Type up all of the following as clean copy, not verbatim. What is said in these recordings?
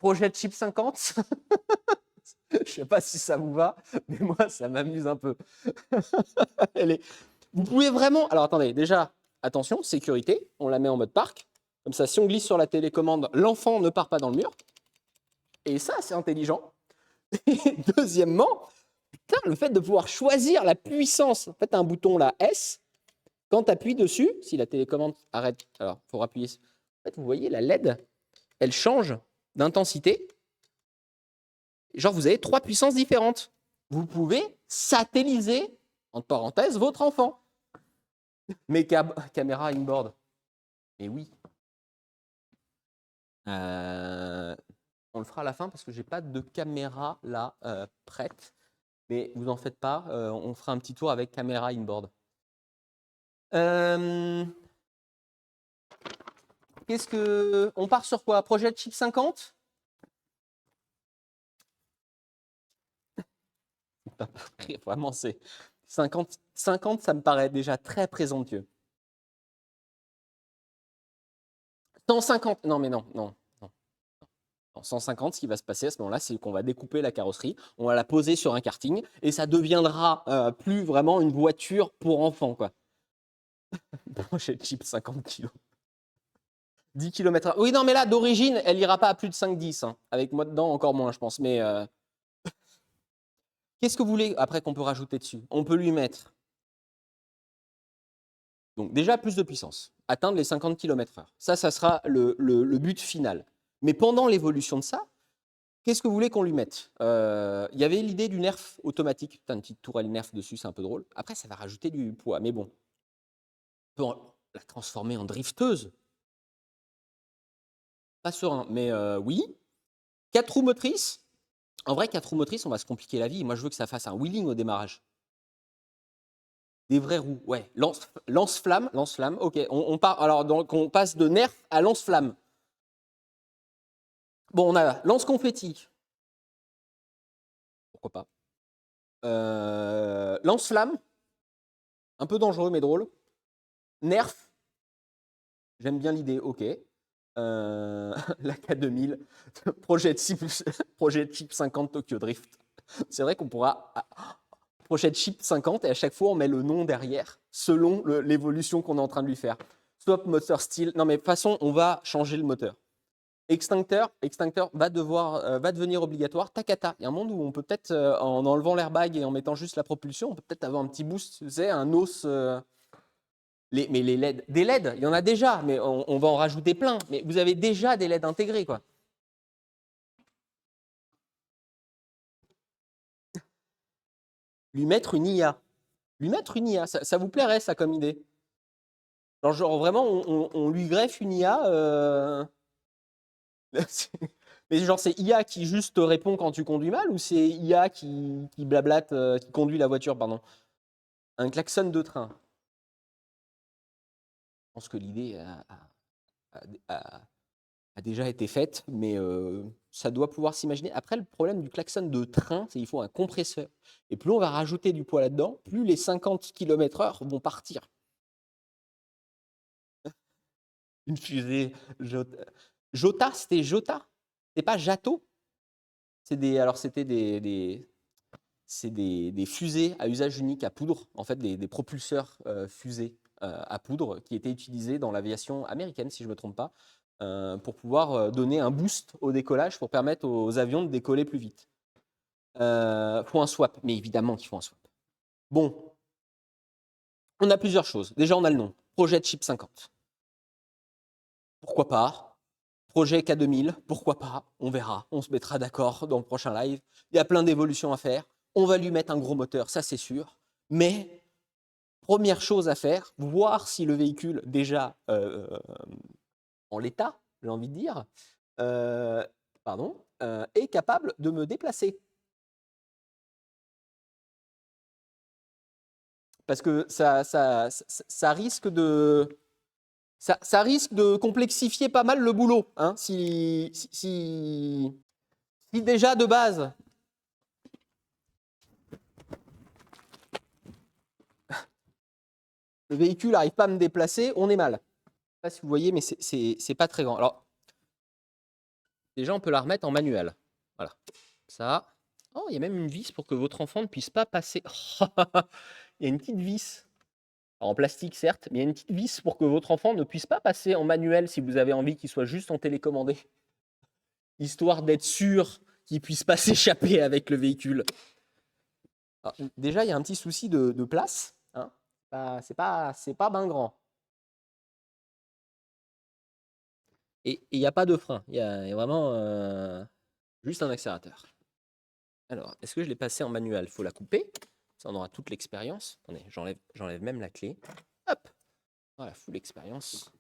Projet chip 50. Je ne sais pas si ça vous va, mais moi, ça m'amuse un peu. Vous pouvez vraiment... Alors, attendez, déjà, attention, sécurité. On la met en mode parc. Comme ça, si on glisse sur la télécommande, l'enfant ne part pas dans le mur. Et ça, c'est intelligent. Et deuxièmement, putain, le fait de pouvoir choisir la puissance. En fait, un bouton, là, S. Quand tu appuies dessus, si la télécommande arrête... Alors, il faut appuyer... En fait, vous voyez, la LED, elle change d'intensité. Genre, vous avez 3 puissances différentes. Vous pouvez satelliser, entre parenthèses, votre enfant. Mais caméra inboard. Mais oui. On le fera à la fin parce que je n'ai pas de caméra là prête. Mais vous en faites pas, on fera un petit tour avec caméra inboard. Qu'est-ce que... On part sur quoi? Projet de chip 50? Vraiment, c'est 50, ça me paraît déjà très présomptueux. 150, non mais non. 150, ce qui va se passer à ce moment-là, c'est qu'on va découper la carrosserie, on va la poser sur un karting et ça deviendra plus vraiment une voiture pour enfants, quoi. J'ai le chip 50 kg. 10 km/h. Oui, non, mais là, d'origine, elle ira pas à plus de 5-10. Hein. Avec moi dedans, encore moins, je pense. Mais qu'est-ce que vous voulez après qu'on peut rajouter dessus? On peut lui mettre. Donc, déjà, plus de puissance. Atteindre les 50 km/h. Ça sera le but final. Mais pendant l'évolution de ça, qu'est-ce que vous voulez qu'on lui mette? Il y avait l'idée du nerf automatique. Putain, une petite tourelle nerf dessus, c'est un peu drôle. Après, ça va rajouter du poids. Mais bon, on peut la transformer en drifteuse. Pas serein, mais oui. 4 roues motrices. En vrai, 4 roues motrices, on va se compliquer la vie. Moi, je veux que ça fasse un wheeling au démarrage. Des vraies roues, ouais. Lance-flamme, ok. On part, alors, donc, on passe de nerf à lance-flamme. Bon, on a lance-confetti. Pourquoi pas. Lance-flamme. Un peu dangereux, mais drôle. Nerf. J'aime bien l'idée, ok. La K2000. Projet de chip 50 Tokyo Drift. C'est vrai qu'on pourra... Projet de chip 50 et à chaque fois, on met le nom derrière selon l'évolution qu'on est en train de lui faire. Swap moteur style. Non, mais de toute façon, on va changer le moteur. Extincteur va devenir obligatoire. Takata. Il y a un monde où on peut peut-être, en enlevant l'airbag et en mettant juste la propulsion, on peut peut-être avoir un petit boost, tu sais, un os. Mais les LED, des LED, il y en a déjà, mais on va en rajouter plein. Mais vous avez déjà des LED intégrés, quoi. Lui mettre une IA. Ça vous plairait, ça, comme idée? Genre vraiment, on lui greffe une IA. Mais genre, c'est IA qui juste te répond quand tu conduis mal ou c'est IA qui blablate, qui conduit la voiture, pardon? Un klaxon de train. Je pense que l'idée a déjà été faite, mais ça doit pouvoir s'imaginer. Après, le problème du klaxon de train, c'est qu'il faut un compresseur. Et plus on va rajouter du poids là-dedans, plus les 50 km/h vont partir. Une fusée. Jota, c'était Jota? C'est pas Jato? C'était des fusées à usage unique à poudre, en fait des propulseurs fusées à poudre qui étaient utilisés dans l'aviation américaine, si je ne me trompe pas, pour pouvoir donner un boost au décollage pour permettre aux avions de décoller plus vite. Faut un swap, mais évidemment qu'il faut un swap. Bon, on a plusieurs choses. Déjà, on a le nom, projet de chip 50. Pourquoi pas? Projet K2000, pourquoi pas? On verra, on se mettra d'accord dans le prochain live. Il y a plein d'évolutions à faire. On va lui mettre un gros moteur, ça c'est sûr. Mais première chose à faire, voir si le véhicule, déjà en l'état, j'ai envie de dire, est capable de me déplacer. Parce que ça risque de... Ça risque de complexifier pas mal le boulot. Hein, si déjà de base... Le véhicule n'arrive pas à me déplacer, on est mal. Je ne sais pas si vous voyez, mais c'est pas très grand. Alors, Déjà, on peut la remettre en manuel. Voilà. Ça. Oh, il y a même une vis pour que votre enfant ne puisse pas passer. Il y a une petite vis. En plastique, certes, mais il y a une petite vis pour que votre enfant ne puisse pas passer en manuel si vous avez envie qu'il soit juste en télécommandé. Histoire d'être sûr qu'il ne puisse pas s'échapper avec le véhicule. Alors, déjà, il y a un petit souci de place. Hein. C'est pas ben grand. Et il n'y a pas de frein. Il y a vraiment juste un accélérateur. Alors, est-ce que je l'ai passé en manuel? Il faut la couper. Ça, on aura toute l'expérience. Attendez, j'enlève même la clé. Hop. Voilà, full expérience.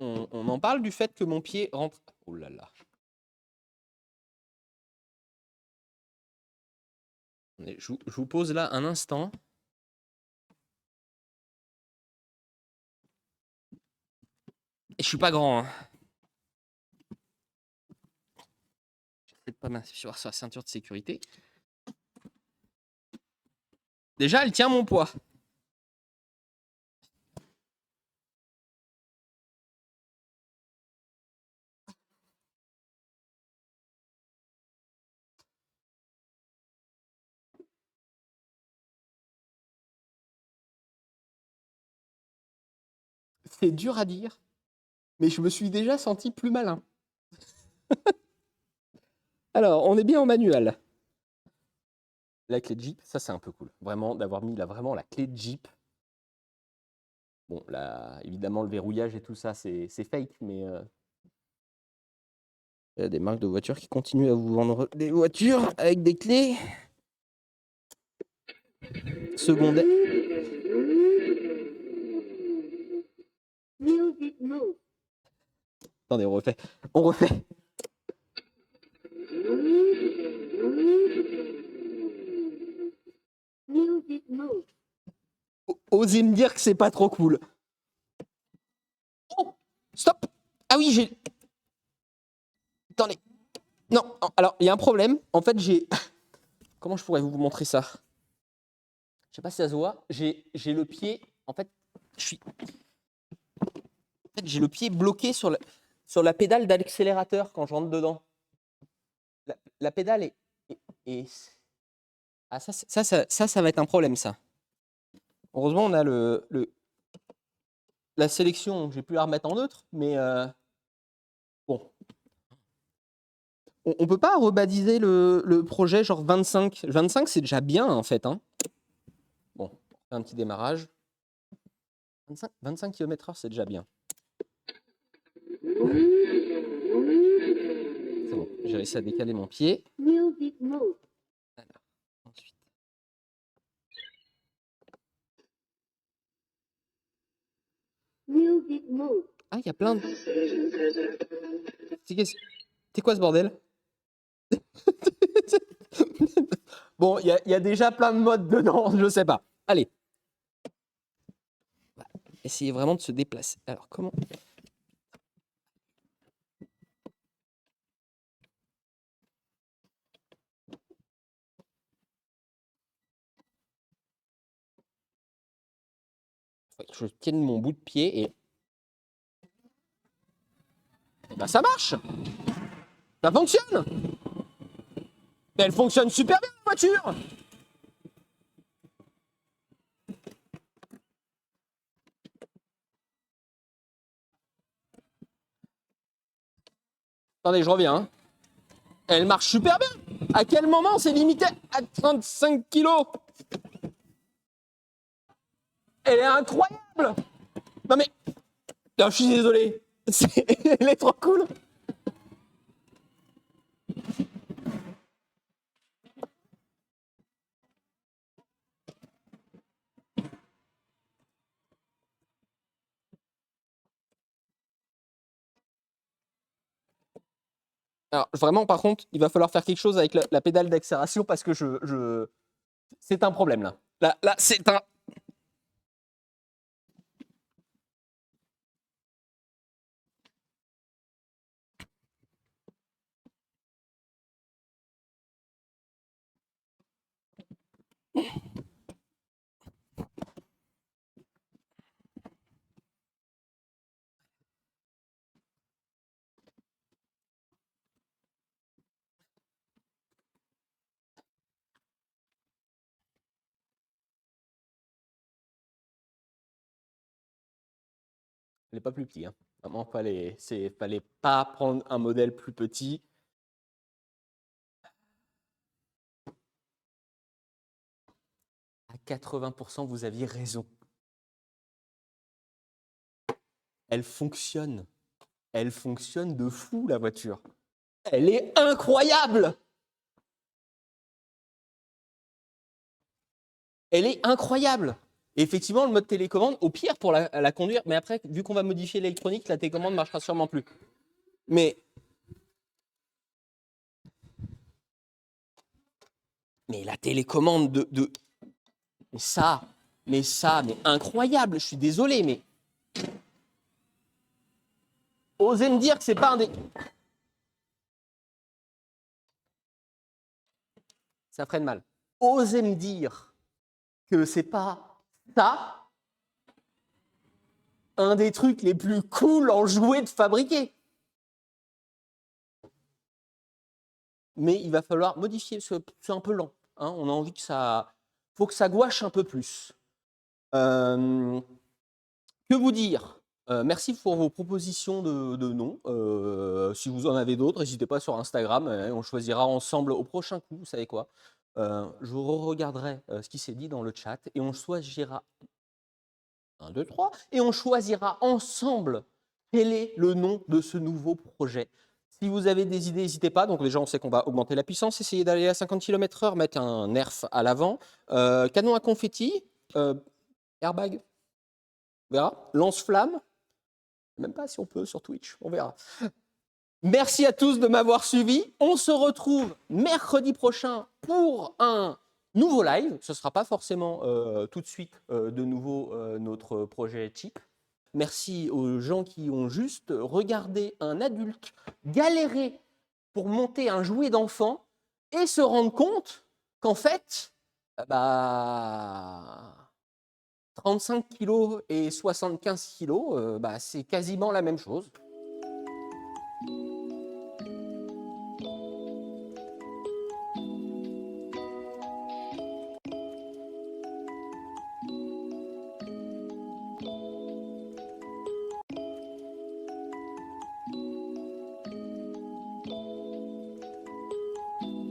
On en parle du fait que mon pied rentre. Oh là là. Je vous pose là un instant. Et je suis pas grand. Hein. J'essaie de pas m'asseoir sur la ceinture de sécurité. Déjà, elle tient mon poids. C'est dur à dire, mais je me suis déjà senti plus malin. Alors, on est bien en manuel. La clé de Jeep, ça c'est un peu cool. Vraiment, d'avoir mis là vraiment la clé de Jeep. Bon, là, évidemment, le verrouillage et tout ça, c'est fake, mais il y a des marques de voitures qui continuent à vous vendre des voitures avec des clés secondaires. Attendez, on refait. On refait. Osez me dire que c'est pas trop cool. Oh, stop. Ah oui, j'ai. Attendez. Non, alors, il y a un problème. En fait, j'ai. Comment je pourrais vous montrer ça? Je sais pas si ça se voit. J'ai le pied. En fait, j'ai le pied bloqué sur la pédale d'accélérateur quand je rentre dedans. La pédale est. Ah, ça va être un problème, ça. Heureusement, on a la sélection, donc j'ai pu la remettre en neutre, mais bon. On peut pas rebaptiser le projet genre 25. 25, c'est déjà bien, en fait. Hein. Bon, on fait un petit démarrage. 25 km/h, c'est déjà bien. C'est bon, j'ai réussi à décaler mon pied. Alors, ensuite. Ah, il y a plein de. C'est quoi ce bordel? Bon, il y a déjà plein de modes dedans, je sais pas. Allez. Essayez vraiment de se déplacer. Alors, comment? Je tienne mon bout de pied et. Bah, ça marche! Ça fonctionne! Mais elle fonctionne super bien, la voiture! Attendez, je reviens. Hein. Elle marche super bien! À quel moment c'est limité à 35 kilos? Elle est incroyable! Non mais. Non, je suis désolé. Elle est trop cool! Alors, vraiment, par contre, il va falloir faire quelque chose avec la pédale d'accélération parce que c'est un problème là. Là, c'est un. fallait pas plus petit. Hein. Vraiment, fallait pas prendre un modèle plus petit. À 80%, vous aviez raison. Elle fonctionne. Elle fonctionne de fou, la voiture. Elle est incroyable. Elle est incroyable. Et effectivement, le mode télécommande, au pire pour la conduire, mais après, vu qu'on va modifier l'électronique, la télécommande ne marchera sûrement plus. Mais la télécommande mais incroyable, je suis désolé, mais osez me dire que c'est pas un des... Ça freine mal. Osez me dire que c'est pas ça un des trucs les plus cool en jouets de fabriquer. Mais il va falloir modifier, c'est un peu lent. Hein, on a envie que ça... faut que ça gouache un peu plus. Que vous dire merci pour vos propositions de noms. Si vous en avez d'autres, n'hésitez pas sur Instagram. On choisira ensemble au prochain coup, vous savez quoi. Je regarderai ce qui s'est dit dans le chat et on choisira 1, 2, 3 et on choisira ensemble quel est le nom de ce nouveau projet. Si vous avez des idées, n'hésitez pas. Donc déjà, on sait qu'on va augmenter la puissance, essayer d'aller à 50 km/h, mettre un nerf à l'avant. Canon à confetti, airbag, on verra. Lance-flamme, même pas si on peut sur Twitch, on verra. Merci à tous de m'avoir suivi. On se retrouve mercredi prochain pour un nouveau live. Ce ne sera pas forcément tout de suite de nouveau notre projet Chip. Merci aux gens qui ont juste regardé un adulte galérer pour monter un jouet d'enfant et se rendre compte qu'en fait, 35 kg et 75 kg, c'est quasiment la même chose.